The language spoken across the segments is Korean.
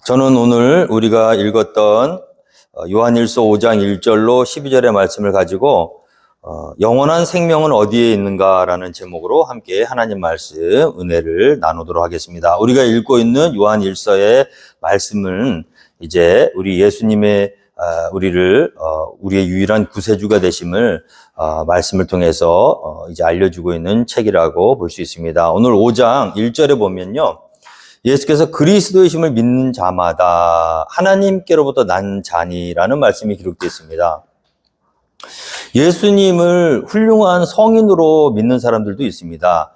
저는 오늘 우리가 읽었던 요한일서 5장 1절로 12절의 말씀을 가지고 영원한 생명은 어디에 있는가라는 제목으로 함께 하나님 말씀 은혜를 나누도록 하겠습니다. 우리가 읽고 있는 요한일서의 말씀은 이제 우리 예수님의 우리의 유일한 구세주가 되심을 말씀을 통해서 이제 알려주고 있는 책이라고 볼 수 있습니다. 오늘 5장 1절에 보면요. 예수께서 그리스도이심을 믿는 자마다 하나님께로부터 난 자니라는 말씀이 기록되어 있습니다. 예수님을 훌륭한 성인으로 믿는 사람들도 있습니다.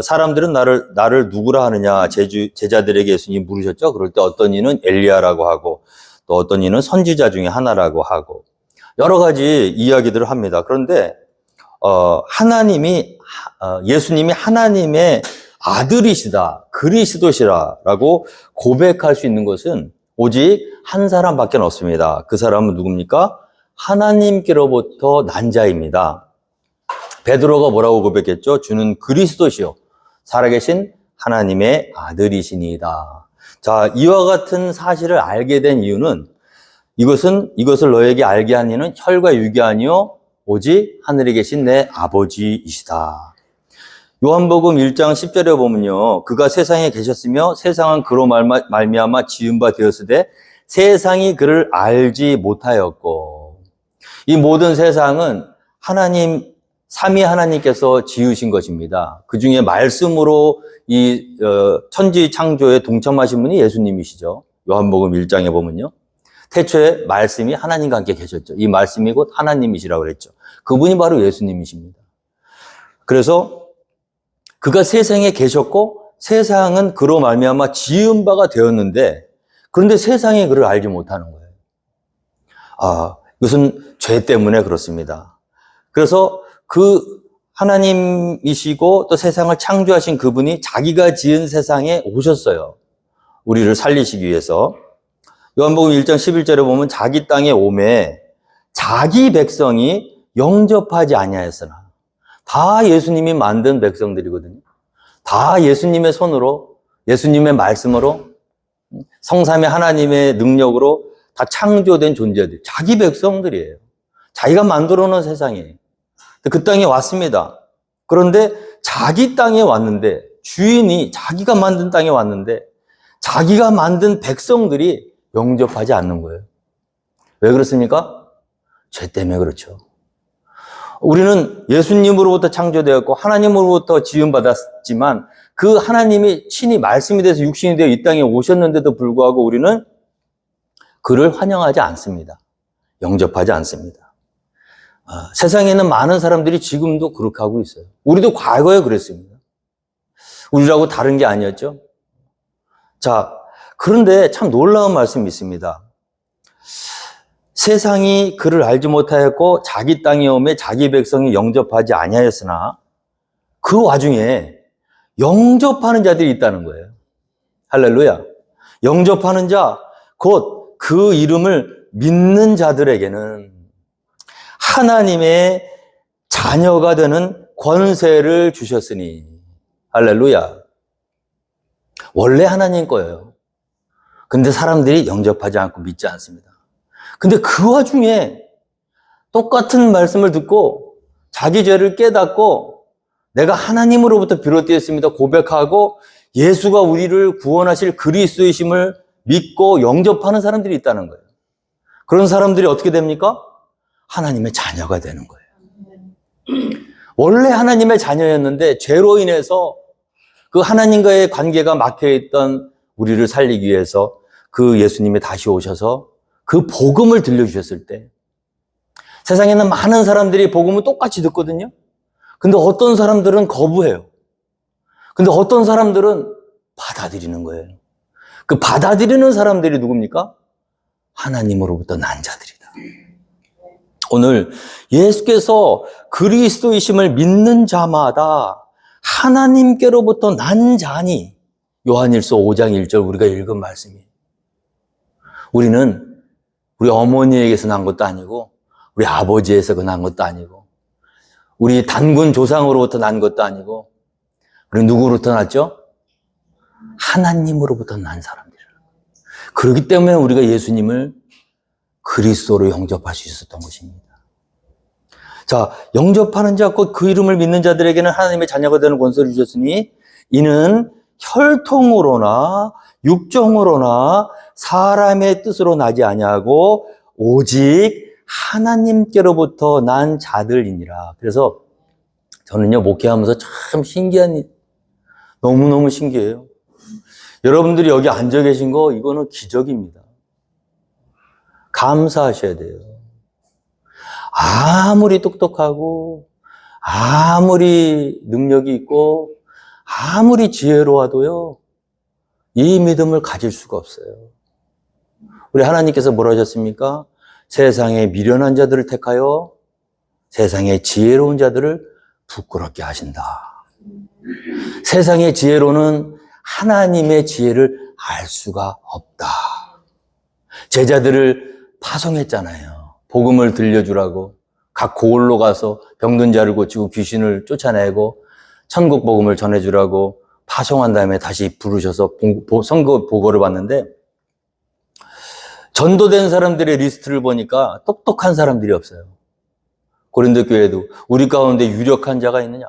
사람들은 나를 누구라 하느냐 제자들에게 예수님이 물으셨죠. 그럴 때 어떤 이는 엘리야라고 하고 또 어떤 이는 선지자 중에 하나라고 하고 여러 가지 이야기들을 합니다. 그런데 예수님이 하나님의 아들이시다, 그리스도시라라고 고백할 수 있는 것은 오직 한 사람밖에 없습니다. 그 사람은 누굽니까? 하나님께로부터 난 자입니다. 베드로가 뭐라고 고백했죠? 주는 그리스도시요 살아계신 하나님의 아들이시니이다. 자, 이와 같은 사실을 알게 된 이유는 이것을 너에게 알게 한 이는 혈과 육이 아니요 오직 하늘에 계신 내 아버지이시다. 요한복음 1장 10절에 보면요. 그가 세상에 계셨으며 세상은 그로 말미암아 지은 바 되었으되 세상이 그를 알지 못하였고. 이 모든 세상은 삼위 하나님께서 지으신 것입니다. 그 중에 말씀으로 이 천지 창조에 동참하신 분이 예수님이시죠. 요한복음 1장에 보면요. 태초에 말씀이 하나님과 함께 계셨죠. 이 말씀이 곧 하나님이시라고 그랬죠. 그분이 바로 예수님이십니다. 그래서 그가 세상에 계셨고 세상은 그로 말미암아 지은 바가 되었는데 그런데 세상이 그를 알지 못하는 거예요. 이것은 죄 때문에 그렇습니다. 그래서 그 하나님이시고 또 세상을 창조하신 그분이 자기가 지은 세상에 오셨어요. 우리를 살리시기 위해서. 요한복음 1장 11절에 보면 자기 땅에 오매 자기 백성이 영접하지 아니하였으나 다 예수님이 만든 백성들이거든요. 다 예수님의 손으로, 예수님의 말씀으로, 성삼위 하나님의 능력으로 다 창조된 존재들, 자기 백성들이에요. 자기가 만들어 놓은 세상이에요. 그 땅에 왔습니다. 그런데 자기 땅에 왔는데, 주인이 자기가 만든 땅에 왔는데, 자기가 만든 백성들이 영접하지 않는 거예요. 왜 그렇습니까? 죄 때문에 그렇죠. 우리는 예수님으로부터 창조되었고 하나님으로부터 지음받았지만 그 하나님이 친히 말씀이 돼서 육신이 되어 이 땅에 오셨는데도 불구하고 우리는 그를 환영하지 않습니다. 영접하지 않습니다. 세상에 있는 많은 사람들이 지금도 그렇게 하고 있어요. 우리도 과거에 그랬습니다. 우리라고 다른 게 아니었죠. 자, 그런데 참 놀라운 말씀이 있습니다. 세상이 그를 알지 못하였고 자기 땅에 오매 자기 백성이 영접하지 아니하였으나 그 와중에 영접하는 자들이 있다는 거예요. 할렐루야. 영접하는 자, 곧 그 이름을 믿는 자들에게는 하나님의 자녀가 되는 권세를 주셨으니. 할렐루야. 원래 하나님 거예요. 근데 사람들이 영접하지 않고 믿지 않습니다. 근데 그 와중에 똑같은 말씀을 듣고 자기 죄를 깨닫고 내가 하나님으로부터 비롯되었습니다 고백하고 예수가 우리를 구원하실 그리스도이심을 믿고 영접하는 사람들이 있다는 거예요. 그런 사람들이 어떻게 됩니까? 하나님의 자녀가 되는 거예요. 원래 하나님의 자녀였는데 죄로 인해서 그 하나님과의 관계가 막혀있던 우리를 살리기 위해서 그 예수님이 다시 오셔서 그 복음을 들려주셨을 때 세상에는 많은 사람들이 복음을 똑같이 듣거든요. 근데 어떤 사람들은 거부해요. 근데 어떤 사람들은 받아들이는 거예요. 그 받아들이는 사람들이 누굽니까? 하나님으로부터 난 자들이다. 오늘 예수께서 그리스도이심을 믿는 자마다 하나님께로부터 난 자니 요한일서 5장 1절 우리가 읽은 말씀이에요. 우리는 우리 어머니에게서 난 것도 아니고 우리 아버지에서 난 것도 아니고 우리 단군 조상으로부터 난 것도 아니고 우리 누구로부터 났죠? 하나님으로부터 난 사람들이라. 그렇기 때문에 우리가 예수님을 그리스도로 영접할 수 있었던 것입니다. 자, 영접하는 자, 곧 그 이름을 믿는 자들에게는 하나님의 자녀가 되는 권세를 주셨으니 이는 혈통으로나 육정으로나 사람의 뜻으로 나지 아니하고 오직 하나님께로부터 난 자들이니라. 그래서 저는요, 목회하면서 참 신기한 일, 너무너무 신기해요. 여러분들이 여기 앉아 계신 거 이거는 기적입니다. 감사하셔야 돼요. 아무리 똑똑하고 아무리 능력이 있고 아무리 지혜로워도요, 이 믿음을 가질 수가 없어요. 우리 하나님께서 뭐라 하셨습니까? 세상의 미련한 자들을 택하여 세상의 지혜로운 자들을 부끄럽게 하신다. 세상의 지혜로는 하나님의 지혜를 알 수가 없다. 제자들을 파송했잖아요. 복음을 들려주라고. 각 고을로 가서 병든 자를 고치고 귀신을 쫓아내고 천국 복음을 전해주라고 파송한 다음에 다시 부르셔서 선거 보고를 받는데, 전도된 사람들의 리스트를 보니까 똑똑한 사람들이 없어요. 고린도 교회도 우리 가운데 유력한 자가 있느냐?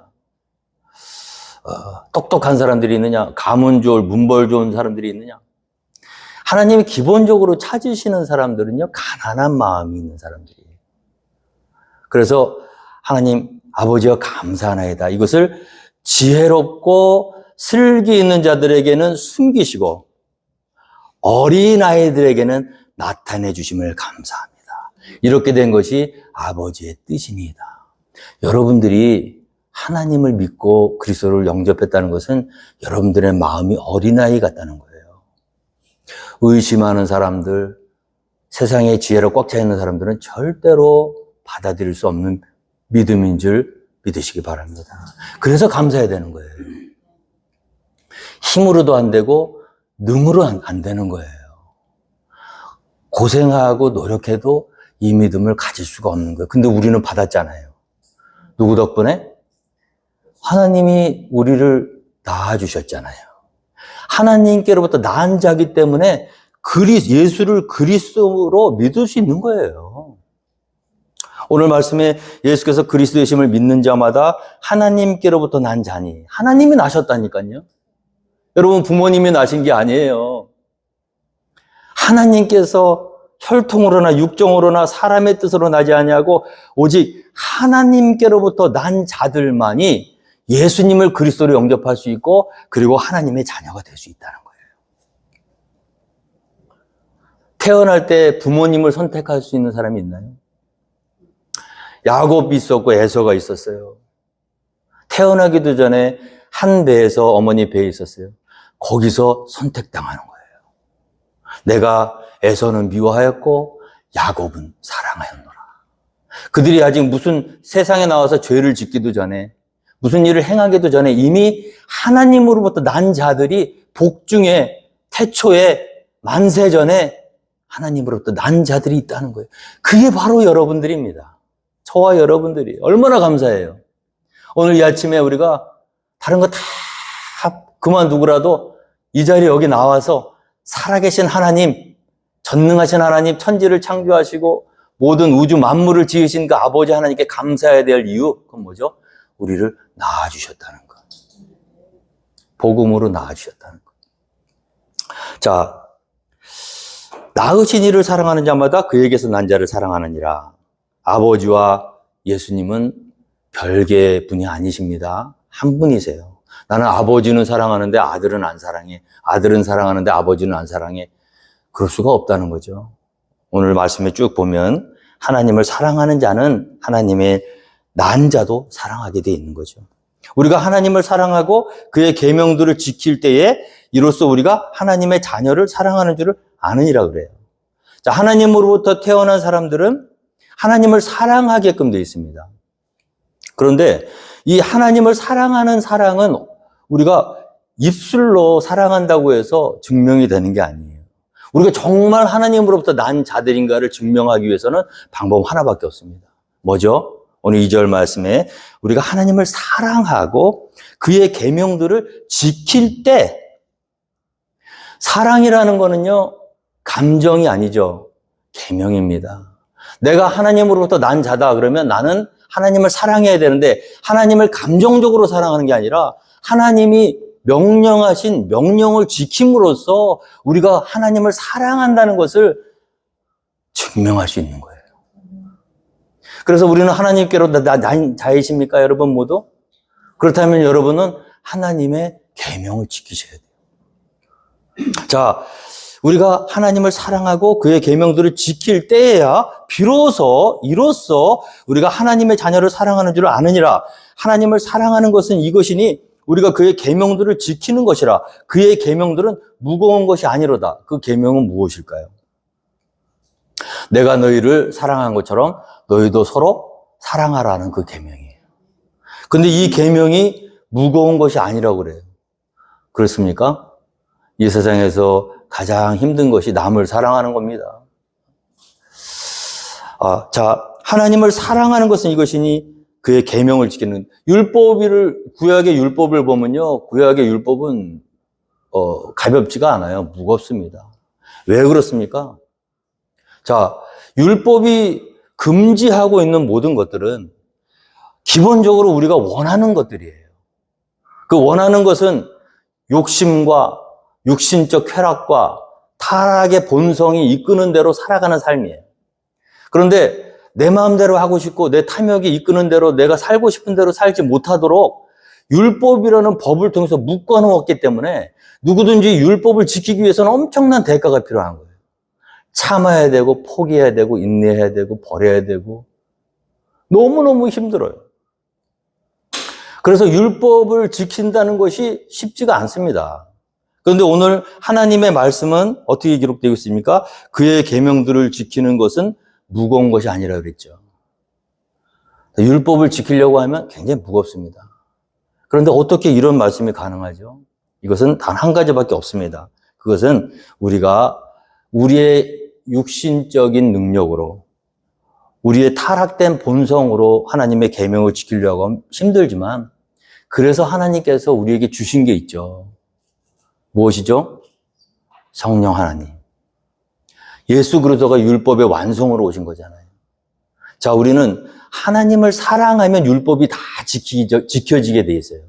똑똑한 사람들이 있느냐? 가문 좋을, 문벌 좋은 사람들이 있느냐? 하나님이 기본적으로 찾으시는 사람들은요, 가난한 마음이 있는 사람들이에요. 그래서 하나님 아버지와 감사하나이다. 이것을 지혜롭고 슬기 있는 자들에게는 숨기시고 어린아이들에게는 나타내 주심을 감사합니다. 이렇게 된 것이 아버지의 뜻입니다. 여러분들이 하나님을 믿고 그리스도를 영접했다는 것은 여러분들의 마음이 어린아이 같다는 거예요. 의심하는 사람들, 세상의 지혜로 꽉 차 있는 사람들은 절대로 받아들일 수 없는 믿음인 줄 믿으시기 바랍니다. 그래서 감사해야 되는 거예요. 힘으로도 안 되고 능으로 안 되는 거예요. 고생하고 노력해도 이 믿음을 가질 수가 없는 거예요. 근데 우리는 받았잖아요. 누구 덕분에? 하나님이 우리를 낳아주셨잖아요. 하나님께로부터 낳은 자기 때문에 예수를 그리스도로 믿을 수 있는 거예요. 오늘 말씀에 예수께서 그리스도의 심을 믿는 자마다 하나님께로부터 난 자니, 하나님이 나셨다니까요. 여러분, 부모님이 나신 게 아니에요. 하나님께서 혈통으로나 육정으로나 사람의 뜻으로 나지 아니하고 오직 하나님께로부터 난 자들만이 예수님을 그리스도로 영접할 수 있고, 그리고 하나님의 자녀가 될 수 있다는 거예요. 태어날 때 부모님을 선택할 수 있는 사람이 있나요? 야곱이 있었고 에서가 있었어요. 태어나기도 전에 한 배에서 어머니 배에 있었어요. 거기서 선택당하는 거예요. 내가 에서는 미워하였고 야곱은 사랑하였노라. 그들이 아직 무슨 세상에 나와서 죄를 짓기도 전에, 무슨 일을 행하기도 전에 이미 하나님으로부터 난 자들이 복중에, 태초에, 만세 전에 하나님으로부터 난 자들이 있다는 거예요. 그게 바로 여러분들입니다. 저와 여러분들이. 얼마나 감사해요. 오늘 이 아침에 우리가 다른 거 다 그만두고라도 이 자리에 여기 나와서 살아계신 하나님, 전능하신 하나님, 천지를 창조하시고 모든 우주 만물을 지으신 그 아버지 하나님께 감사해야 될 이유, 그건 뭐죠? 우리를 낳아주셨다는 것. 복음으로 낳아주셨다는 것. 자, 낳으신 이를 사랑하는 자마다 그에게서 난 자를 사랑하느니라. 아버지와 예수님은 별개의 분이 아니십니다. 한 분이세요. 나는 아버지는 사랑하는데 아들은 안 사랑해. 아들은 사랑하는데 아버지는 안 사랑해. 그럴 수가 없다는 거죠. 오늘 말씀에 쭉 보면 하나님을 사랑하는 자는 하나님의 난 자도 사랑하게 돼 있는 거죠. 우리가 하나님을 사랑하고 그의 계명들을 지킬 때에 이로써 우리가 하나님의 자녀를 사랑하는 줄을 아느니라 그래요. 자, 하나님으로부터 태어난 사람들은 하나님을 사랑하게끔 되어 있습니다. 그런데 이 하나님을 사랑하는 사랑은 우리가 입술로 사랑한다고 해서 증명이 되는 게 아니에요. 우리가 정말 하나님으로부터 난 자들인가를 증명하기 위해서는 방법 하나밖에 없습니다. 뭐죠? 오늘 2절 말씀에 우리가 하나님을 사랑하고 그의 계명들을 지킬 때, 사랑이라는 거는요, 감정이 아니죠. 계명입니다. 내가 하나님으로부터 난 자다 그러면 나는 하나님을 사랑해야 되는데 하나님을 감정적으로 사랑하는 게 아니라 하나님이 명령하신 명령을 지킴으로써 우리가 하나님을 사랑한다는 것을 증명할 수 있는 거예요. 그래서 우리는 하나님께로 난 자이십니까, 여러분 모두? 그렇다면 여러분은 하나님의 계명을 지키셔야 돼요. 자, 우리가 하나님을 사랑하고 그의 계명들을 지킬 때에야 이로써 우리가 하나님의 자녀를 사랑하는 줄 아느니라. 하나님을 사랑하는 것은 이것이니 우리가 그의 계명들을 지키는 것이라. 그의 계명들은 무거운 것이 아니로다. 그 계명은 무엇일까요? 내가 너희를 사랑한 것처럼 너희도 서로 사랑하라는 그 계명이에요. 근데 이 계명이 무거운 것이 아니라고 그래요. 그렇습니까? 이 세상에서 가장 힘든 것이 남을 사랑하는 겁니다. 자, 하나님을 사랑하는 것은 이것이니 그의 계명을 지키는 구약의 율법을 보면요. 구약의 율법은 가볍지가 않아요. 무겁습니다. 왜 그렇습니까? 자, 율법이 금지하고 있는 모든 것들은 기본적으로 우리가 원하는 것들이에요. 그 원하는 것은 욕심과 육신적 쾌락과 타락의 본성이 이끄는 대로 살아가는 삶이에요. 그런데 내 마음대로 하고 싶고 내 탐욕이 이끄는 대로 내가 살고 싶은 대로 살지 못하도록 율법이라는 법을 통해서 묶어놓았기 때문에 누구든지 율법을 지키기 위해서는 엄청난 대가가 필요한 거예요. 참아야 되고 포기해야 되고 인내해야 되고 버려야 되고 너무너무 힘들어요. 그래서 율법을 지킨다는 것이 쉽지가 않습니다. 그런데 오늘 하나님의 말씀은 어떻게 기록되고 있습니까? 그의 계명들을 지키는 것은 무거운 것이 아니라 그랬죠. 율법을 지키려고 하면 굉장히 무겁습니다. 그런데 어떻게 이런 말씀이 가능하죠? 이것은 단 한 가지밖에 없습니다. 그것은 우리가 우리의 육신적인 능력으로 우리의 타락된 본성으로 하나님의 계명을 지키려고 하면 힘들지만 그래서 하나님께서 우리에게 주신 게 있죠. 무엇이죠? 성령 하나님. 예수 그리스도가 율법의 완성으로 오신 거잖아요. 자, 우리는 하나님을 사랑하면 율법이 다 지켜지게 돼 있어요.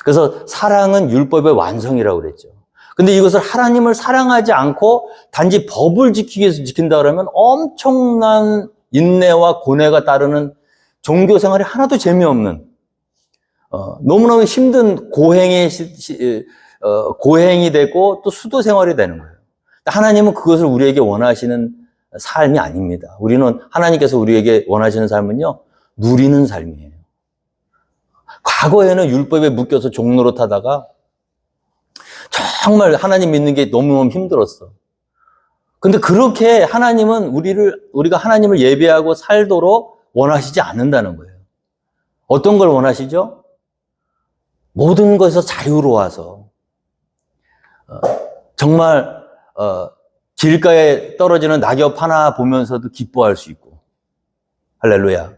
그래서 사랑은 율법의 완성이라고 그랬죠. 근데 이것을 하나님을 사랑하지 않고 단지 법을 지키기 위해서 지킨다 그러면 엄청난 인내와 고뇌가 따르는 종교 생활이 하나도 재미없는 너무너무 힘든 고행이 되고 또 수도 생활이 되는 거예요. 하나님은 그것을 우리에게 원하시는 삶이 아닙니다. 우리는 하나님께서 우리에게 원하시는 삶은요, 누리는 삶이에요. 과거에는 율법에 묶여서 종로로 타다가 정말 하나님 믿는 게 너무너무 힘들었어. 근데 그렇게 하나님은 우리가 하나님을 예배하고 살도록 원하시지 않는다는 거예요. 어떤 걸 원하시죠? 모든 것에서 자유로워서 정말 길가에 떨어지는 낙엽 하나 보면서도 기뻐할 수 있고, 할렐루야.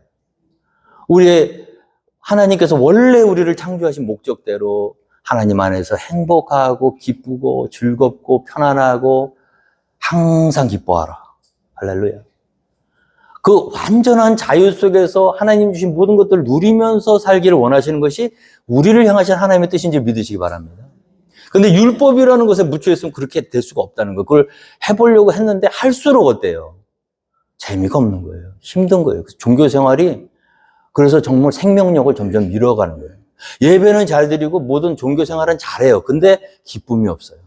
하나님께서 원래 우리를 창조하신 목적대로 하나님 안에서 행복하고 기쁘고 즐겁고 편안하고 항상 기뻐하라. 할렐루야. 그 완전한 자유 속에서 하나님 주신 모든 것들을 누리면서 살기를 원하시는 것이 우리를 향하신 하나님의 뜻인 줄 믿으시기 바랍니다. 근데 율법이라는 것에 묻혀있으면 그렇게 될 수가 없다는 거예요. 그걸 해보려고 했는데 할수록 어때요? 재미가 없는 거예요. 힘든 거예요. 종교 생활이 그래서 정말 생명력을 점점 잃어가는 거예요. 예배는 잘 드리고 모든 종교 생활은 잘해요. 근데 기쁨이 없어요.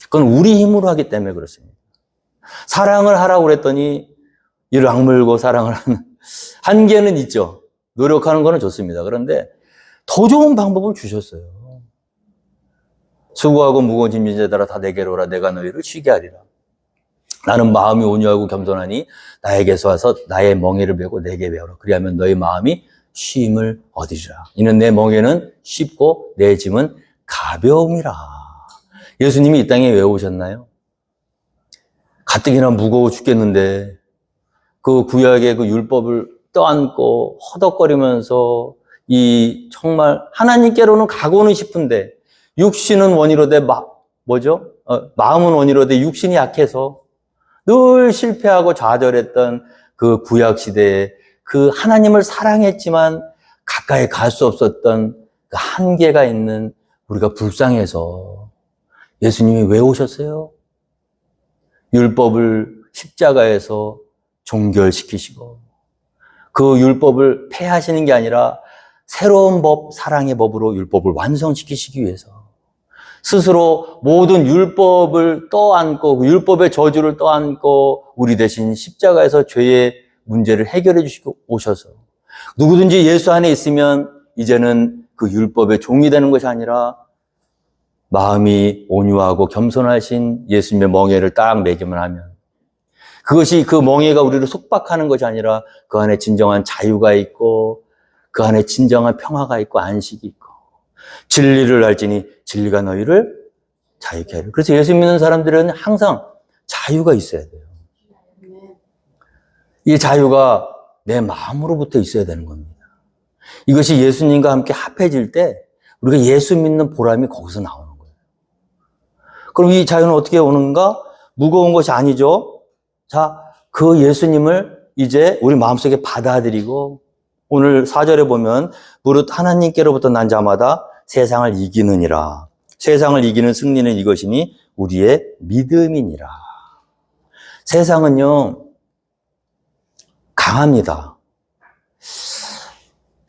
그건 우리 힘으로 하기 때문에 그렇습니다. 사랑을 하라고 그랬더니 이를 악물고 사랑을 하는 한계는 있죠. 노력하는 거는 좋습니다. 그런데 더 좋은 방법을 주셨어요. 수고하고 무거운 짐진 자들아 다 내게로 오라. 내가 너희를 쉬게 하리라. 나는 마음이 온유하고 겸손하니 나에게서 와서 나의 멍에를 메고 내게 배우라. 그리하면 너희 마음이 쉼을 얻으리라. 이는 내 멍에는 쉽고 내 짐은 가벼움이라. 예수님이 이 땅에 왜 오셨나요? 가뜩이나 무거워 죽겠는데 그 구약의 그 율법을 떠안고 허덕거리면서 정말 하나님께로는 가고는 싶은데 육신은 원이로되 뭐죠? 마음은 온유로되 육신이 약해서 늘 실패하고 좌절했던 그 구약 시대에 그 하나님을 사랑했지만 가까이 갈 수 없었던 그 한계가 있는 우리가 불쌍해서 예수님이 왜 오셨어요? 율법을 십자가에서 종결시키시고 그 율법을 폐하시는 게 아니라 새로운 법, 사랑의 법으로 율법을 완성시키시기 위해서 스스로 모든 율법을 떠안고 그 율법의 저주를 떠안고 우리 대신 십자가에서 죄의 문제를 해결해 주시고 오셔서 누구든지 예수 안에 있으면 이제는 그 율법의 종이 되는 것이 아니라 마음이 온유하고 겸손하신 예수님의 멍에를 딱 매기만 하면 그것이 그 멍에가 우리를 속박하는 것이 아니라 그 안에 진정한 자유가 있고 그 안에 진정한 평화가 있고 안식이 있고 진리를 알지니 진리가 너희를 자유케 하리라. 그래서 예수 믿는 사람들은 항상 자유가 있어야 돼요. 이 자유가 내 마음으로부터 있어야 되는 겁니다. 이것이 예수님과 함께 합해질 때 우리가 예수 믿는 보람이 거기서 나오는 거예요. 그럼 이 자유는 어떻게 오는가? 무거운 것이 아니죠. 자, 그 예수님을 이제 우리 마음속에 받아들이고 오늘 4절에 보면 무릇 하나님께로부터 난 자마다 세상을 이기느니라. 세상을 이기는 승리는 이것이니 우리의 믿음이니라. 세상은요 강합니다.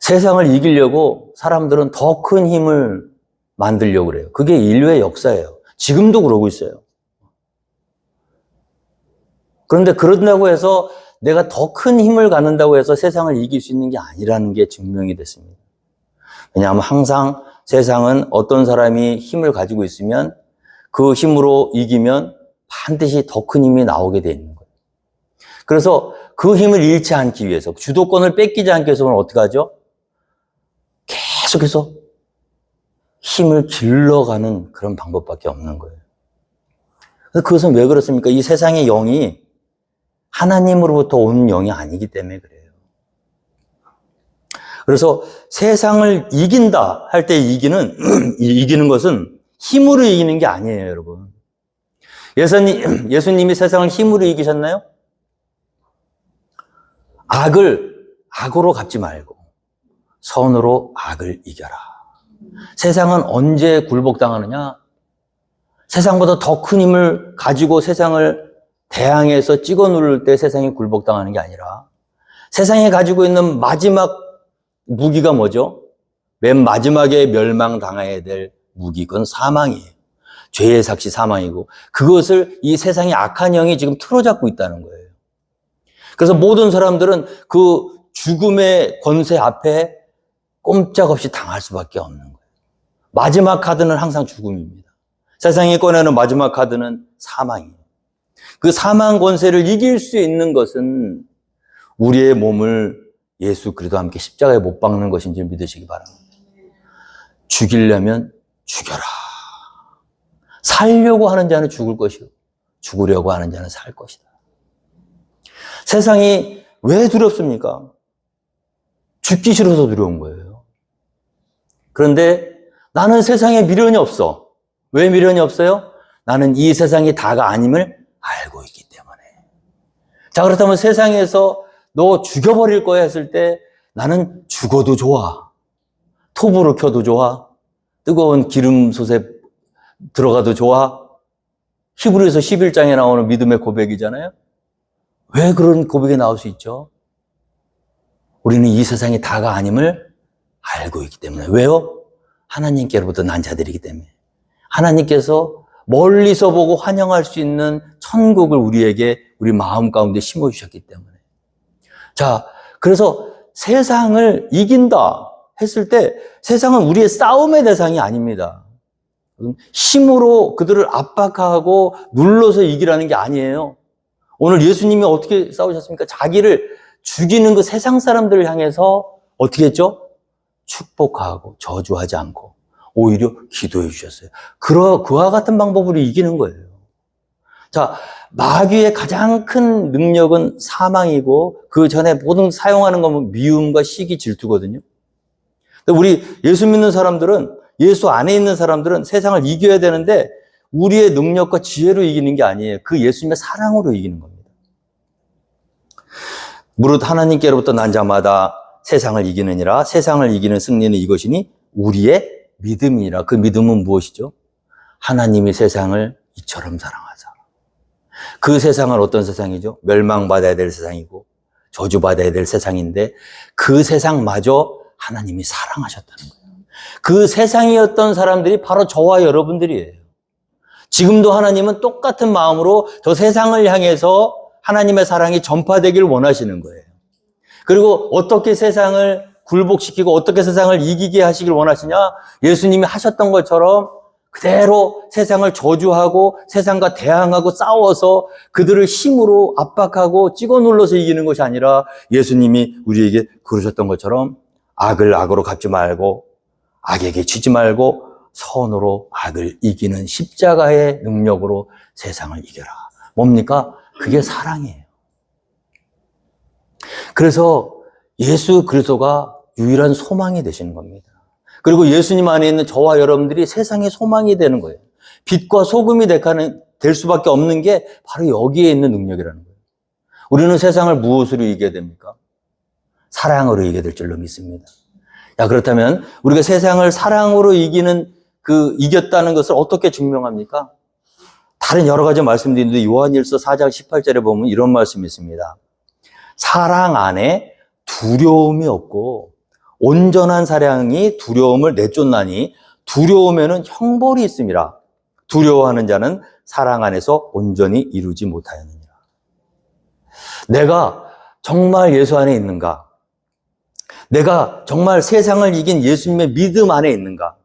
세상을 이기려고 사람들은 더 큰 힘을 만들려고 그래요. 그게 인류의 역사예요. 지금도 그러고 있어요. 그런데 그런다고 해서 내가 더 큰 힘을 갖는다고 해서 세상을 이길 수 있는 게 아니라는 게 증명이 됐습니다. 왜냐하면 항상 세상은 어떤 사람이 힘을 가지고 있으면 그 힘으로 이기면 반드시 더 큰 힘이 나오게 돼 있는 거예요. 그래서 그 힘을 잃지 않기 위해서 주도권을 뺏기지 않기 위해서는 어떻게 하죠? 계속해서 힘을 길러가는 그런 방법밖에 없는 거예요. 그것은 왜 그렇습니까? 이 세상의 영이 하나님으로부터 온 영이 아니기 때문에 그래요. 그래서 세상을 이긴다 할 때 이기는 것은 힘으로 이기는 게 아니에요, 여러분. 예수님이 세상을 힘으로 이기셨나요? 악으로 갚지 말고 선으로 악을 이겨라. 세상은 언제 굴복당하느냐? 세상보다 더 큰 힘을 가지고 세상을 대항해서 찍어 누를 때 세상이 굴복당하는 게 아니라 세상이 가지고 있는 마지막 무기가 뭐죠? 맨 마지막에 멸망당해야 될 무기, 그건 사망이에요. 죄의 삭시 사망이고 그것을 이 세상의 악한 영이 지금 틀어잡고 있다는 거예요. 그래서 모든 사람들은 그 죽음의 권세 앞에 꼼짝없이 당할 수밖에 없는 거예요. 마지막 카드는 항상 죽음입니다. 세상이 꺼내는 마지막 카드는 사망이에요. 그 사망 권세를 이길 수 있는 것은 우리의 몸을 예수 그리스도와 함께 십자가에 못 박는 것인지 믿으시기 바랍니다. 죽이려면 죽여라. 살려고 하는 자는 죽을 것이요 죽으려고 하는 자는 살 것이다. 세상이 왜 두렵습니까? 죽기 싫어서 두려운 거예요. 그런데 나는 세상에 미련이 없어. 왜 미련이 없어요? 나는 이 세상이 다가 아님을 알고 있기 때문에. 자, 그렇다면 세상에서 너 죽여버릴 거야 했을 때 나는 죽어도 좋아. 톱으로 켜도 좋아. 뜨거운 기름솥에 들어가도 좋아. 히브리서 11장에 나오는 믿음의 고백이잖아요. 왜 그런 고백이 나올 수 있죠? 우리는 이 세상이 다가 아님을 알고 있기 때문에. 왜요? 하나님께로부터 난 자들이기 때문에. 하나님께서 멀리서 보고 환영할 수 있는 천국을 우리에게 우리 마음 가운데 심어주셨기 때문에. 자, 그래서 세상을 이긴다 했을 때 세상은 우리의 싸움의 대상이 아닙니다. 힘으로 그들을 압박하고 눌러서 이기라는 게 아니에요. 오늘 예수님이 어떻게 싸우셨습니까? 자기를 죽이는 그 세상 사람들을 향해서 어떻게 했죠? 축복하고 저주하지 않고 오히려 기도해 주셨어요. 그와 같은 방법으로 이기는 거예요. 자, 마귀의 가장 큰 능력은 사망이고 그 전에 모든 사용하는 건 미움과 시기, 질투거든요. 근데 우리 예수 믿는 사람들은, 예수 안에 있는 사람들은 세상을 이겨야 되는데 우리의 능력과 지혜로 이기는 게 아니에요. 그 예수님의 사랑으로 이기는 겁니다. 무릇 하나님께로부터 난 자마다 세상을 이기느니라. 세상을 이기는 승리는 이것이니 우리의 믿음이라. 그 믿음은 무엇이죠? 하나님이 세상을 이처럼 사랑하사. 그 세상은 어떤 세상이죠? 멸망받아야 될 세상이고 저주받아야 될 세상인데 그 세상마저 하나님이 사랑하셨다는 거예요. 그 세상이었던 사람들이 바로 저와 여러분들이에요. 지금도 하나님은 똑같은 마음으로 저 세상을 향해서 하나님의 사랑이 전파되길 원하시는 거예요. 그리고 어떻게 세상을 굴복시키고 어떻게 세상을 이기게 하시길 원하시냐? 예수님이 하셨던 것처럼 그대로 세상을 저주하고 세상과 대항하고 싸워서 그들을 힘으로 압박하고 찍어 눌러서 이기는 것이 아니라 예수님이 우리에게 그러셨던 것처럼 악을 악으로 갚지 말고 악에게 치지 말고 선으로 악을 이기는 십자가의 능력으로 세상을 이겨라. 뭡니까? 그게 사랑이에요. 그래서 예수 그리스도가 유일한 소망이 되시는 겁니다. 그리고 예수님 안에 있는 저와 여러분들이 세상의 소망이 되는 거예요. 빛과 소금이 될 수밖에 없는 게 바로 여기에 있는 능력이라는 거예요. 우리는 세상을 무엇으로 이겨야 됩니까? 사랑으로 이겨야 될 줄로 믿습니다. 야, 그렇다면 우리가 세상을 사랑으로 이겼다는 것을 어떻게 증명합니까? 다른 여러 가지 말씀드리는데 요한일서 4장 18절에 보면 이런 말씀이 있습니다. 사랑 안에 두려움이 없고 온전한 사랑이 두려움을 내쫓나니 두려움에는 형벌이 있음이라. 두려워하는 자는 사랑 안에서 온전히 이루지 못하였느니라. 내가 정말 예수 안에 있는가? 내가 정말 세상을 이긴 예수님의 믿음 안에 있는가?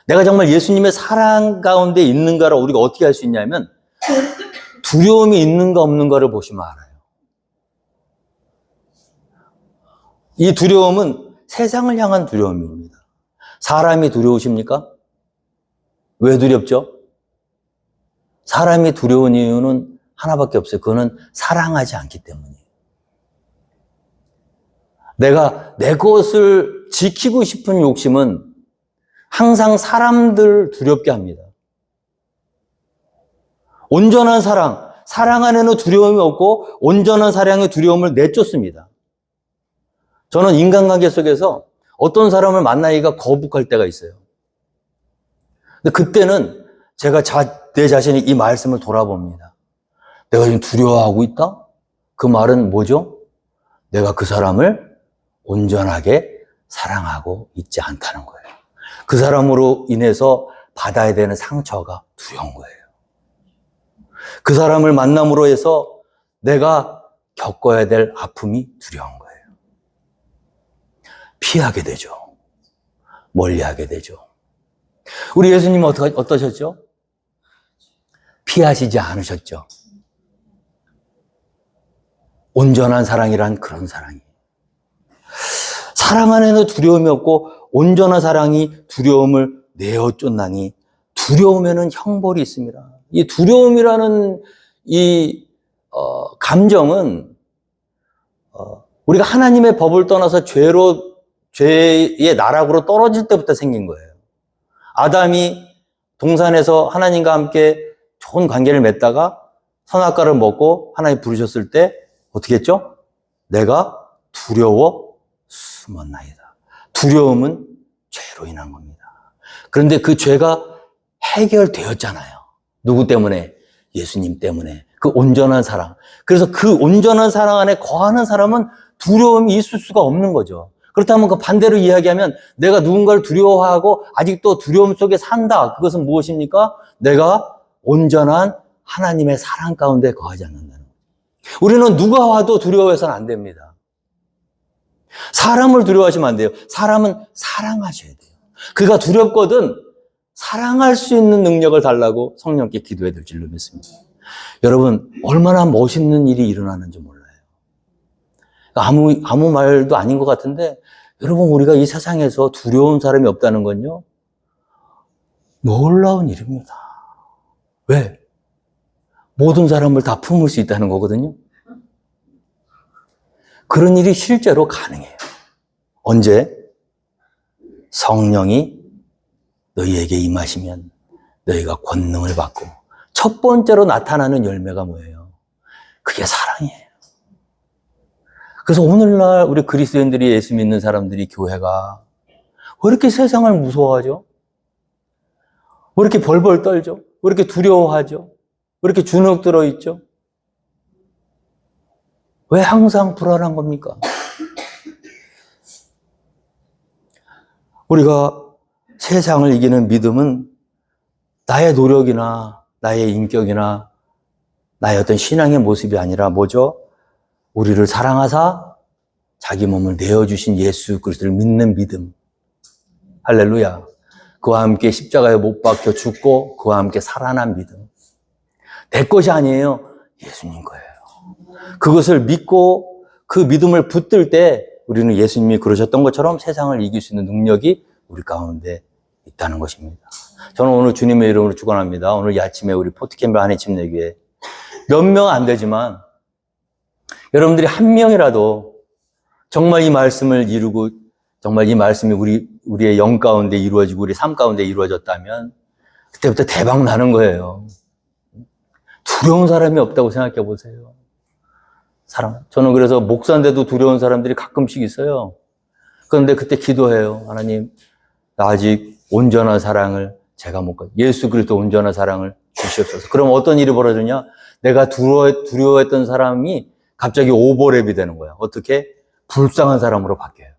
내가 정말 예수님의 사랑 가운데 있는가를 우리가 어떻게 할 수 있냐면 두려움이 있는가 없는가를 보시면 알아요. 이 두려움은 세상을 향한 두려움입니다. 사람이 두려우십니까? 왜 두렵죠? 사람이 두려운 이유는 하나밖에 없어요. 그거는 사랑하지 않기 때문이에요. 내가 내 것을 지키고 싶은 욕심은 항상 사람들 두렵게 합니다. 온전한 사랑 안에는 두려움이 없고 온전한 사랑의 두려움을 내쫓습니다. 저는 인간관계 속에서 어떤 사람을 만나기가 거북할 때가 있어요. 근데 그때는 제가 내 자신이 이 말씀을 돌아봅니다. 내가 지금 두려워하고 있다? 그 말은 뭐죠? 내가 그 사람을 온전하게 사랑하고 있지 않다는 거예요. 그 사람으로 인해서 받아야 되는 상처가 두려운 거예요. 그 사람을 만남으로 해서 내가 겪어야 될 아픔이 두려운 거예요. 피하게 되죠. 멀리하게 되죠. 우리 예수님은 어떠셨죠? 피하시지 않으셨죠. 온전한 사랑이란 그런 사랑이에요. 사랑 안에는 두려움이 없고 온전한 사랑이 두려움을 내어쫓나니 두려움에는 형벌이 있습니다. 이 두려움이라는 감정은 우리가 하나님의 법을 떠나서 죄의 나락으로 떨어질 때부터 생긴 거예요. 아담이 동산에서 하나님과 함께 좋은 관계를 맺다가 선악과를 먹고 하나님 부르셨을 때 어떻게 했죠? 내가 두려워 숨었나이다. 두려움은 죄로 인한 겁니다. 그런데 그 죄가 해결되었잖아요. 누구 때문에? 예수님 때문에. 그 온전한 사랑. 그래서 그 온전한 사랑 안에 거하는 사람은 두려움이 있을 수가 없는 거죠. 그렇다면 그 반대로 이야기하면 내가 누군가를 두려워하고 아직도 두려움 속에 산다. 그것은 무엇입니까? 내가 온전한 하나님의 사랑 가운데 거하지 않는다는 거예요. 우리는 누가 와도 두려워해서는 안 됩니다. 사람을 두려워하시면 안 돼요. 사람은 사랑하셔야 돼요. 그가 두렵거든 사랑할 수 있는 능력을 달라고 성령께 기도해야 될 줄로 믿습니다. 여러분, 얼마나 멋있는 일이 일어나는지 몰라요. 아무 말도 아닌 것 같은데 여러분, 우리가 이 세상에서 두려운 사람이 없다는 건요 놀라운 일입니다. 왜? 모든 사람을 다 품을 수 있다는 거거든요. 그런 일이 실제로 가능해요. 언제? 성령이 너희에게 임하시면 너희가 권능을 받고 첫 번째로 나타나는 열매가 뭐예요? 그게 사랑이에요. 그래서 오늘날 우리 그리스도인들이 예수 믿는 사람들이 교회가 왜 이렇게 세상을 무서워하죠? 왜 이렇게 벌벌 떨죠? 왜 이렇게 두려워하죠? 왜 이렇게 주눅 들어있죠? 왜 항상 불안한 겁니까? 우리가 세상을 이기는 믿음은 나의 노력이나 나의 인격이나 나의 어떤 신앙의 모습이 아니라 뭐죠? 우리를 사랑하사 자기 몸을 내어주신 예수 그리스도를 믿는 믿음. 할렐루야. 그와 함께 십자가에 못 박혀 죽고 그와 함께 살아난 믿음. 내 것이 아니에요. 예수님 거예요. 그것을 믿고 그 믿음을 붙들 때 우리는 예수님이 그러셨던 것처럼 세상을 이길 수 있는 능력이 우리 가운데 있다는 것입니다. 저는 오늘 주님의 이름으로 축원합니다. 오늘 이 아침에 우리 포트캠프 한해 침례교회 몇 명 안 되지만 여러분들이 한 명이라도 정말 이 말씀을 이루고 정말 이 말씀이 우리의 영 가운데 이루어지고 우리 삶 가운데 이루어졌다면 그때부터 대박 나는 거예요. 두려운 사람이 없다고 생각해 보세요. 저는 그래서 목사인데도 두려운 사람들이 가끔씩 있어요. 그런데 그때 기도해요. 하나님, 나 아직 온전한 사랑을 제가 못 가요. 예수 그리스도 온전한 사랑을 주시옵소서. 그럼 어떤 일이 벌어지냐? 내가 두려워했던 사람이 갑자기 오버랩이 되는 거야. 어떻게? 불쌍한 사람으로 바뀌어요.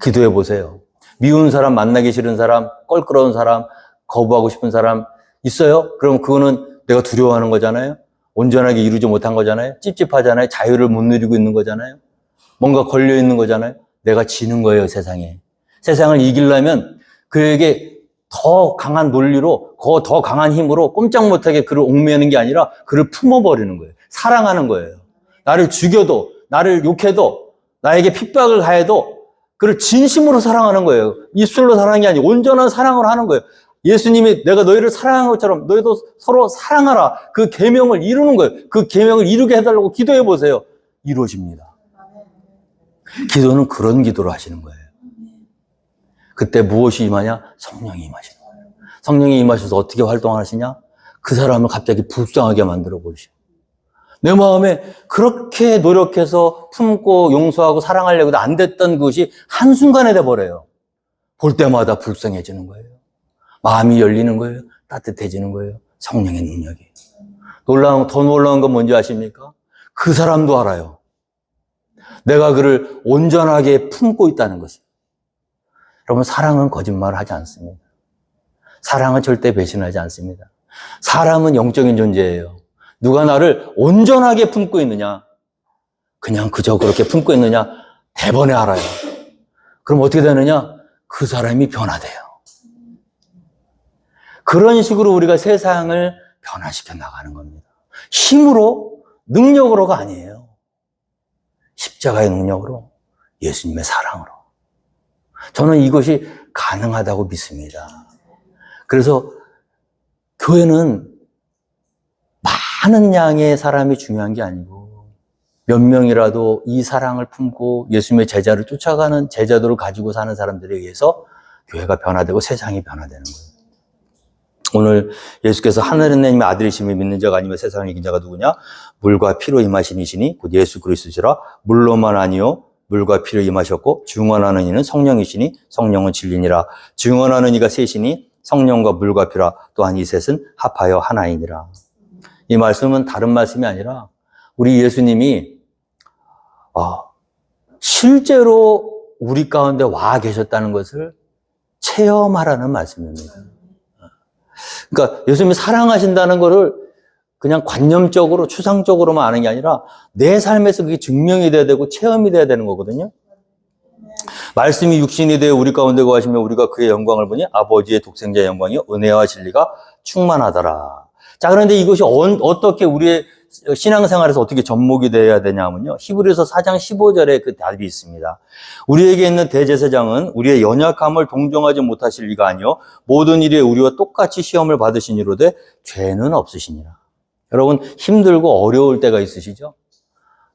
기도해 보세요. 미운 사람, 만나기 싫은 사람, 껄끄러운 사람, 거부하고 싶은 사람 있어요? 그럼 그거는 내가 두려워하는 거잖아요. 온전하게 이루지 못한 거잖아요. 찝찝하잖아요. 자유를 못 누리고 있는 거잖아요. 뭔가 걸려 있는 거잖아요. 내가 지는 거예요, 세상에. 세상을 이기려면 그에게 더 강한 논리로, 더 강한 힘으로 꼼짝 못하게 그를 옥매는 게 아니라 그를 품어버리는 거예요. 사랑하는 거예요. 나를 죽여도, 나를 욕해도, 나에게 핍박을 가해도 그를 진심으로 사랑하는 거예요. 입술로 사랑이 아니고 온전한 사랑을 하는 거예요. 예수님이 내가 너희를 사랑한 것처럼 너희도 서로 사랑하라. 그 계명을 이루는 거예요. 그 계명을 이루게 해달라고 기도해 보세요. 이루어집니다. 기도는 그런 기도를 하시는 거예요. 그때 무엇이 임하냐? 성령이 임하시는 거예요. 성령이 임하셔서 어떻게 활동하시냐? 그 사람을 갑자기 불쌍하게 만들어 버리셔. 내 마음에 그렇게 노력해서 품고 용서하고 사랑하려고 해도 안 됐던 그것이 한순간에 돼버려요. 볼 때마다 불쌍해지는 거예요. 마음이 열리는 거예요. 따뜻해지는 거예요. 성령의 능력이. 더 놀라운 건 뭔지 아십니까? 그 사람도 알아요. 내가 그를 온전하게 품고 있다는 것을. 여러분, 사랑은 거짓말을 하지 않습니다. 사랑은 절대 배신하지 않습니다. 사람은 영적인 존재예요. 누가 나를 온전하게 품고 있느냐? 그냥 그저 그렇게 품고 있느냐? 대번에 알아요. 그럼 어떻게 되느냐? 그 사람이 변화돼요. 그런 식으로 우리가 세상을 변화시켜 나가는 겁니다. 힘으로, 능력으로가 아니에요. 십자가의 능력으로, 예수님의 사랑으로. 저는 이것이 가능하다고 믿습니다. 그래서 교회는 많은 양의 사람이 중요한 게 아니고 몇 명이라도 이 사랑을 품고 예수님의 제자를 쫓아가는 제자도를 가지고 사는 사람들에 의해서 교회가 변화되고 세상이 변화되는 거예요. 오늘 예수께서 하나님의 아들이심을 믿는 자가 아니면 세상을 이긴 자가 누구냐? 물과 피로 임하신 이시니 곧 예수 그리스도시라. 물로만 아니요 물과 피로 임하셨고 증언하는 이는 성령이시니 성령은 진리니라. 증언하는 이가 셋이니 성령과 물과 피라. 또한 이 셋은 합하여 하나이니라. 이 말씀은 다른 말씀이 아니라 우리 예수님이 실제로 우리 가운데 와 계셨다는 것을 체험하라는 말씀입니다. 그러니까 예수님이 사랑하신다는 것을 그냥 관념적으로 추상적으로만 아는 게 아니라 내 삶에서 그게 증명이 돼야 되고 체험이 돼야 되는 거거든요. 말씀이 육신이 되어 우리 가운데 거하시며 우리가 그의 영광을 보니 아버지의 독생자의 영광이요 은혜와 진리가 충만하더라. 자, 그런데 이것이 어떻게 우리의 신앙생활에서 어떻게 접목이 돼야 되냐면요. 히브리서 4장 15절에 그 답이 있습니다. 우리에게 있는 대제사장은 우리의 연약함을 동정하지 못하실 리가 아니요 모든 일에 우리와 똑같이 시험을 받으시니로되 죄는 없으시니라. 여러분, 힘들고 어려울 때가 있으시죠?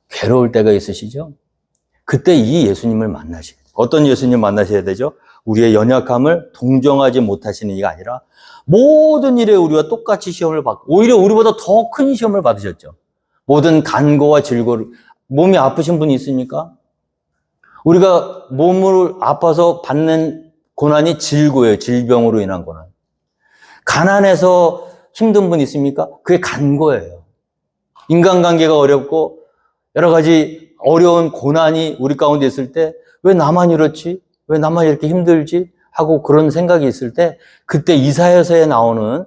괴로울 때가 있으시죠? 그때 이 예수님을 만나셔야 돼요. 어떤 예수님 만나셔야 되죠? 우리의 연약함을 동정하지 못하시는 이가 아니라 모든 일에 우리와 똑같이 시험을 받고 오히려 우리보다 더 큰 시험을 받으셨죠. 모든 간고와 질고를 몸이 아프신 분이 있습니까? 우리가 몸을 아파서 받는 고난이 질고예요. 질병으로 인한 고난. 가난해서 힘든 분 있습니까? 그게 간고예요. 인간관계가 어렵고 여러 가지 어려운 고난이 우리 가운데 있을 때 왜 나만 이렇지? 왜 나만 이렇게 힘들지? 하고 그런 생각이 있을 때 그때 이사야서에 나오는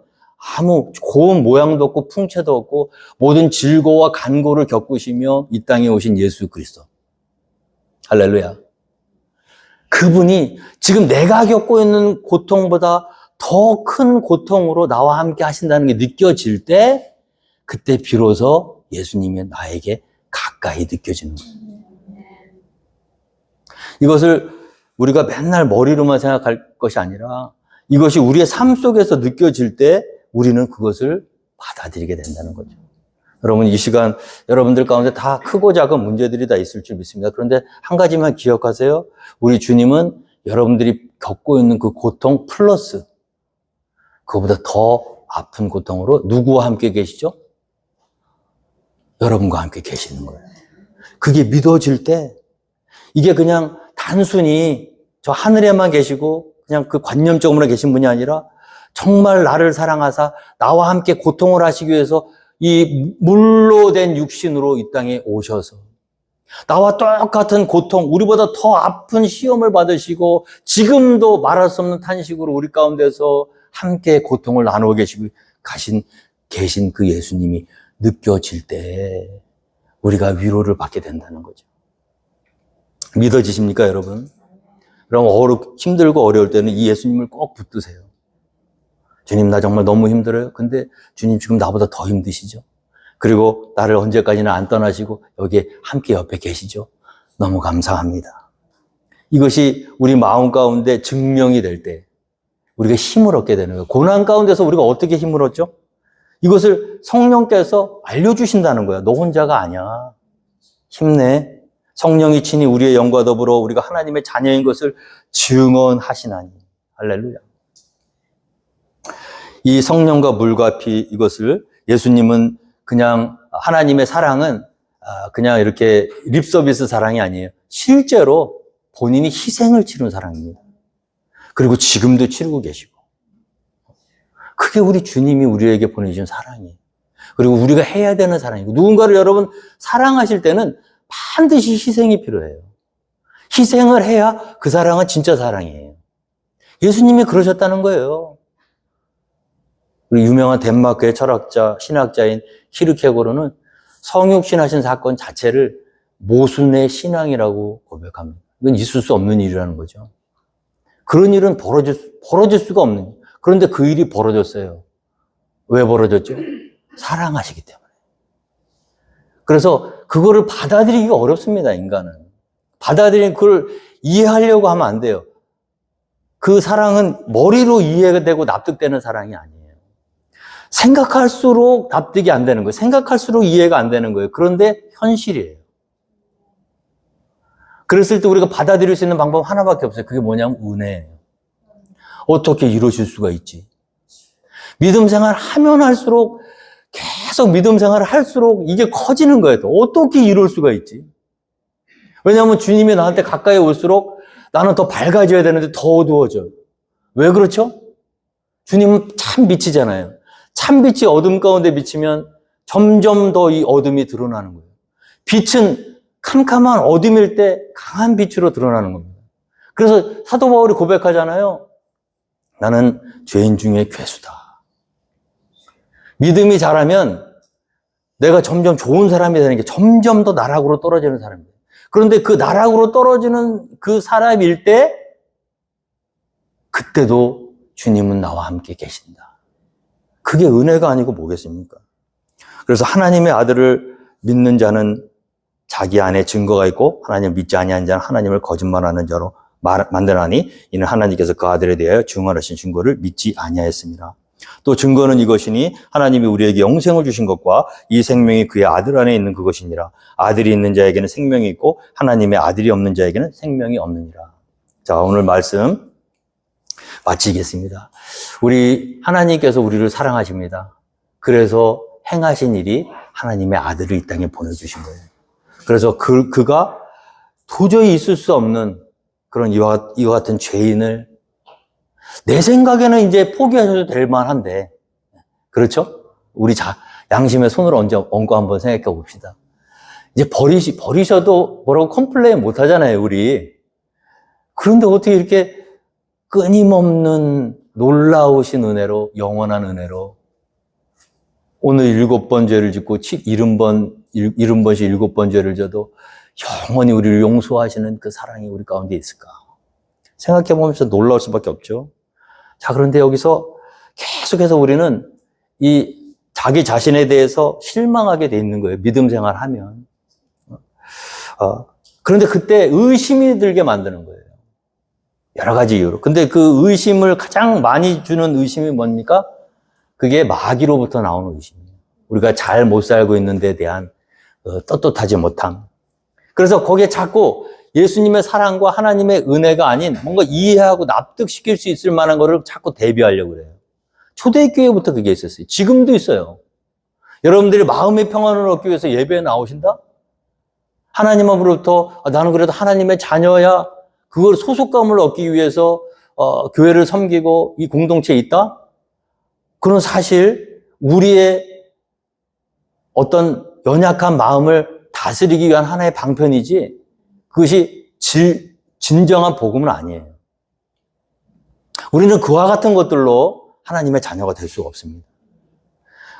아무 고운 모양도 없고 풍채도 없고 모든 질고와 간고를 겪으시며 이 땅에 오신 예수 그리스도. 할렐루야. 그분이 지금 내가 겪고 있는 고통보다 더 큰 고통으로 나와 함께 하신다는 게 느껴질 때 그때 비로소 예수님이 나에게 가까이 느껴지는 거예요. 이것을 우리가 맨날 머리로만 생각할 것이 아니라 이것이 우리의 삶 속에서 느껴질 때 우리는 그것을 받아들이게 된다는 거죠. 여러분, 이 시간 여러분들 가운데 다 크고 작은 문제들이 다 있을 줄 믿습니다. 그런데 한 가지만 기억하세요. 우리 주님은 여러분들이 겪고 있는 그 고통 플러스 그거보다 더 아픈 고통으로 누구와 함께 계시죠? 여러분과 함께 계시는 거예요. 그게 믿어질 때 이게 그냥 단순히 저 하늘에만 계시고 그냥 그 관념적으로 계신 분이 아니라 정말 나를 사랑하사 나와 함께 고통을 하시기 위해서 이 물로 된 육신으로 이 땅에 오셔서 나와 똑같은 고통, 우리보다 더 아픈 시험을 받으시고 지금도 말할 수 없는 탄식으로 우리 가운데서 함께 고통을 나누고 계신 그 예수님이 느껴질 때 우리가 위로를 받게 된다는 거죠. 믿어지십니까, 여러분? 그럼 힘들고 어려울 때는 이 예수님을 꼭 붙드세요. 주님, 나 정말 너무 힘들어요. 근데 주님 지금 나보다 더 힘드시죠? 그리고 나를 언제까지나 안 떠나시고 여기에 함께 옆에 계시죠? 너무 감사합니다. 이것이 우리 마음 가운데 증명이 될 때 우리가 힘을 얻게 되는 거예요. 고난 가운데서 우리가 어떻게 힘을 얻죠? 이것을 성령께서 알려주신다는 거야. 너 혼자가 아니야. 힘내. 성령이 친히 우리의 영과 더불어 우리가 하나님의 자녀인 것을 증언하시나니. 할렐루야. 이 성령과 물과 피 이것을 예수님은 그냥 하나님의 사랑은 그냥 이렇게 립서비스 사랑이 아니에요. 실제로 본인이 희생을 치른 사랑입니다. 그리고 지금도 치르고 계시고. 그게 우리 주님이 우리에게 보내주신 사랑이에요. 그리고 우리가 해야 되는 사랑이고 누군가를 여러분 사랑하실 때는 반드시 희생이 필요해요. 희생을 해야 그 사랑은 진짜 사랑이에요. 예수님이 그러셨다는 거예요. 우리 유명한 덴마크의 철학자, 신학자인 키르케고르는 성육신하신 사건 자체를 모순의 신앙이라고 고백합니다. 이건 있을 수 없는 일이라는 거죠. 그런 일은 벌어질 수가 없는 일. 그런데 그 일이 벌어졌어요. 왜 벌어졌죠? 사랑하시기 때문에. 그래서 그거를 받아들이기가 어렵습니다, 인간은. 받아들이는 그걸 이해하려고 하면 안 돼요. 그 사랑은 머리로 이해가 되고 납득되는 사랑이 아니에요. 생각할수록 납득이 안 되는 거예요. 생각할수록 이해가 안 되는 거예요. 그런데 현실이에요. 그랬을 때 우리가 받아들일 수 있는 방법 하나밖에 없어요. 그게 뭐냐면 은혜예요. 어떻게 이러실 수가 있지? 믿음 생활 하면 할수록 계속 믿음 생활을 할수록 이게 커지는 거예요. 또 어떻게 이럴 수가 있지? 왜냐하면 주님이 나한테 가까이 올수록 나는 더 밝아져야 되는데 더 어두워져요. 왜 그렇죠? 주님은 참 빛이잖아요. 참 빛이 어둠 가운데 비치면 점점 더 이 어둠이 드러나는 거예요. 빛은 캄캄한 어둠일 때 강한 빛으로 드러나는 겁니다. 그래서 사도 바울이 고백하잖아요. 나는 죄인 중에 괴수다. 믿음이 자라면 내가 점점 좋은 사람이 되는 게 점점 더 나락으로 떨어지는 사람이에요. 그런데 그 나락으로 떨어지는 그 사람일 때 그때도 주님은 나와 함께 계신다. 그게 은혜가 아니고 뭐겠습니까? 그래서 하나님의 아들을 믿는 자는 자기 안에 증거가 있고 하나님을 믿지 아니하는 자는 하나님을 거짓말하는 자로 만들하니 이는 하나님께서 그 아들에 대하여 증언하신 증거를 믿지 아니하였습니다. 또 증거는 이것이니 하나님이 우리에게 영생을 주신 것과 이 생명이 그의 아들 안에 있는 그것이니라. 아들이 있는 자에게는 생명이 있고 하나님의 아들이 없는 자에게는 생명이 없느니라. 자, 오늘 말씀 마치겠습니다. 우리 하나님께서 우리를 사랑하십니다. 그래서 행하신 일이 하나님의 아들을 이 땅에 보내주신 거예요. 그래서 그가 도저히 있을 수 없는 그런 이와 같은 죄인을 내 생각에는 이제 포기하셔도 될 만한데, 그렇죠? 우리 양심의 손을 얹고 한번 생각해 봅시다. 이제 버리셔도 뭐라고 컴플레인 못 하잖아요, 우리. 그런데 어떻게 이렇게 끊임없는 놀라우신 은혜로, 영원한 은혜로, 오늘 7번 죄를 짓고 70번씩 7번 죄를 져도 영원히 우리를 용서하시는 그 사랑이 우리 가운데 있을까? 생각해 보면서 놀라울 수밖에 없죠. 자, 그런데 여기서 계속해서 우리는 이 자기 자신에 대해서 실망하게 돼 있는 거예요. 믿음 생활하면. 그런데 그때 의심이 들게 만드는 거예요. 여러 가지 이유로. 근데 그 의심을 가장 많이 주는 의심이 뭡니까? 그게 마귀로부터 나오는 의심이에요. 우리가 잘 못 살고 있는 데 대한 떳떳하지 못함. 그래서 거기에 자꾸 예수님의 사랑과 하나님의 은혜가 아닌 뭔가 이해하고 납득시킬 수 있을 만한 거를 자꾸 대비하려고 그래요. 초대교회부터 그게 있었어요. 지금도 있어요. 여러분들이 마음의 평안을 얻기 위해서 예배에 나오신다? 하나님 앞으로부터 나는 그래도 하나님의 자녀야, 그걸 소속감을 얻기 위해서 교회를 섬기고 이 공동체에 있다? 그건 사실 우리의 어떤 연약한 마음을 다스리기 위한 하나의 방편이지 그것이 진정한 복음은 아니에요. 우리는 그와 같은 것들로 하나님의 자녀가 될 수가 없습니다.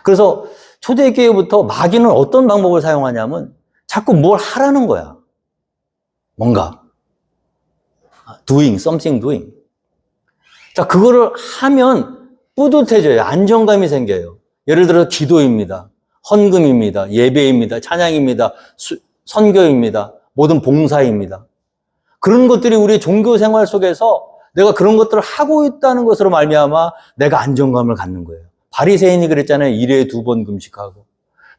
그래서 초대교회부터 마귀는 어떤 방법을 사용하냐면 자꾸 뭘 하라는 거야. 뭔가 something doing. 자, 그거를 하면 뿌듯해져요. 안정감이 생겨요. 예를 들어 기도입니다. 헌금입니다. 예배입니다. 찬양입니다. 선교입니다. 모든 봉사입니다. 그런 것들이 우리의 종교 생활 속에서 내가 그런 것들을 하고 있다는 것으로 말미암아 내가 안정감을 갖는 거예요. 바리새인이 그랬잖아요. 1회에 2번 금식하고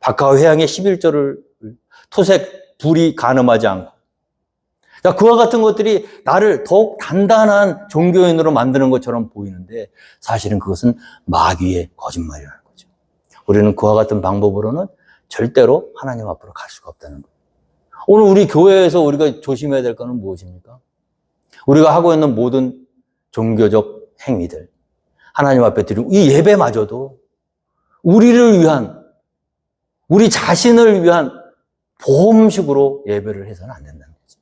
박하와 회양의 11절을 토색 불이 간음하지 않고. 자, 그와 같은 것들이 나를 더욱 단단한 종교인으로 만드는 것처럼 보이는데 사실은 그것은 마귀의 거짓말이라는 거죠. 우리는 그와 같은 방법으로는 절대로 하나님 앞으로 갈 수가 없다는 거예요. 오늘 우리 교회에서 우리가 조심해야 될 것은 무엇입니까? 우리가 하고 있는 모든 종교적 행위들, 하나님 앞에 드리고 이 예배마저도 우리를 위한, 우리 자신을 위한 보험식으로 예배를 해서는 안 된다는 거죠.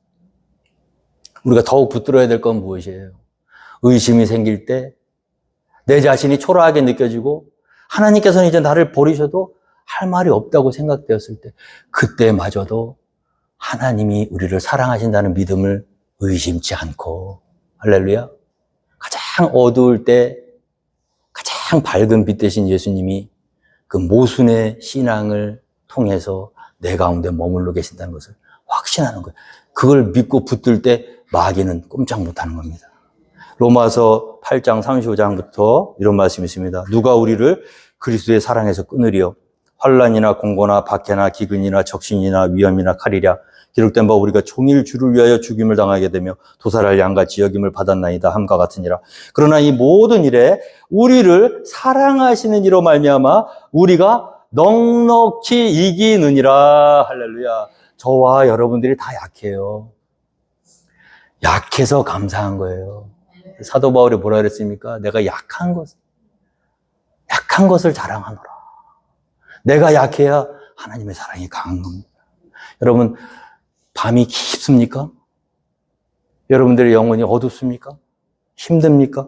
우리가 더욱 붙들어야 될 건 무엇이에요? 의심이 생길 때 내 자신이 초라하게 느껴지고 하나님께서는 이제 나를 버리셔도 할 말이 없다고 생각되었을 때 그때마저도 하나님이 우리를 사랑하신다는 믿음을 의심치 않고, 할렐루야, 가장 어두울 때 가장 밝은 빛 대신 예수님이 그 모순의 신앙을 통해서 내 가운데 머물러 계신다는 것을 확신하는 거예요. 그걸 믿고 붙들 때 마귀는 꼼짝 못하는 겁니다. 로마서 8장 35장부터 이런 말씀이 있습니다. 누가 우리를 그리스도의 사랑에서 끊으리요? 환난이나 공고나 박해나 기근이나 적신이나 위험이나 칼이랴. 기록된 바 우리가 종일 주를 위하여 죽임을 당하게 되며 도살할 양같이 여김을 받았나이다 함과 같으니라. 그러나 이 모든 일에 우리를 사랑하시는 이로 말미암아 우리가 넉넉히 이기느니라. 할렐루야. 저와 여러분들이 다 약해요. 약해서 감사한 거예요. 사도 바울이 뭐라 그랬습니까? 내가 약한 것을 자랑하노라. 내가 약해야 하나님의 사랑이 강한 겁니다. 여러분, 밤이 깊습니까? 여러분들의 영혼이 어둡습니까? 힘듭니까?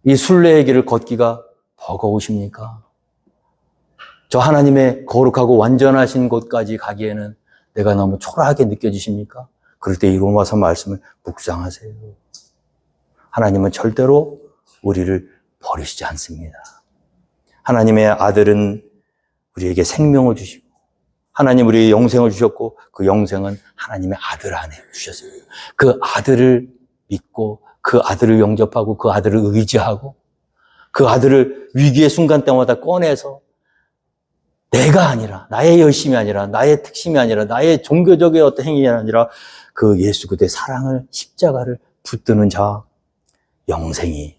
이 순례의 길을 걷기가 버거우십니까? 저 하나님의 거룩하고 완전하신 곳까지 가기에는 내가 너무 초라하게 느껴지십니까? 그럴 때 이 로마서 말씀을 묵상하세요. 하나님은 절대로 우리를 버리시지 않습니다. 하나님의 아들은 우리에게 생명을 주시고 하나님 우리에게 영생을 주셨고 그 영생은 하나님의 아들 안에 주셨습니다. 그 아들을 믿고 그 아들을 영접하고 그 아들을 의지하고 그 아들을 위기의 순간 때마다 꺼내서 내가 아니라, 나의 열심이 아니라, 나의 특심이 아니라, 나의 종교적인 어떤 행위가 아니라 그 예수 그리스도의 사랑을, 십자가를 붙드는 자, 영생이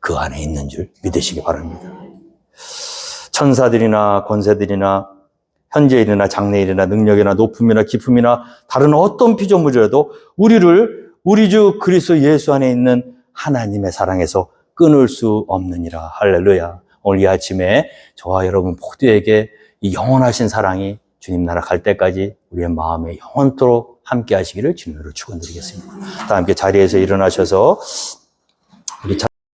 그 안에 있는 줄 믿으시기 바랍니다. 천사들이나 권세들이나 현재일이나 장래일이나 능력이나 높음이나 깊음이나 다른 어떤 피조물이라도 우리를 우리 주 그리스도 예수 안에 있는 하나님의 사랑에서 끊을 수 없느니라. 할렐루야. 오늘 이 아침에 저와 여러분 모두에게 이 영원하신 사랑이 주님 나라 갈 때까지 우리의 마음에 영원토록 함께 하시기를 주님으로 축원드리겠습니다. 다 함께 자리에서 일어나셔서 우리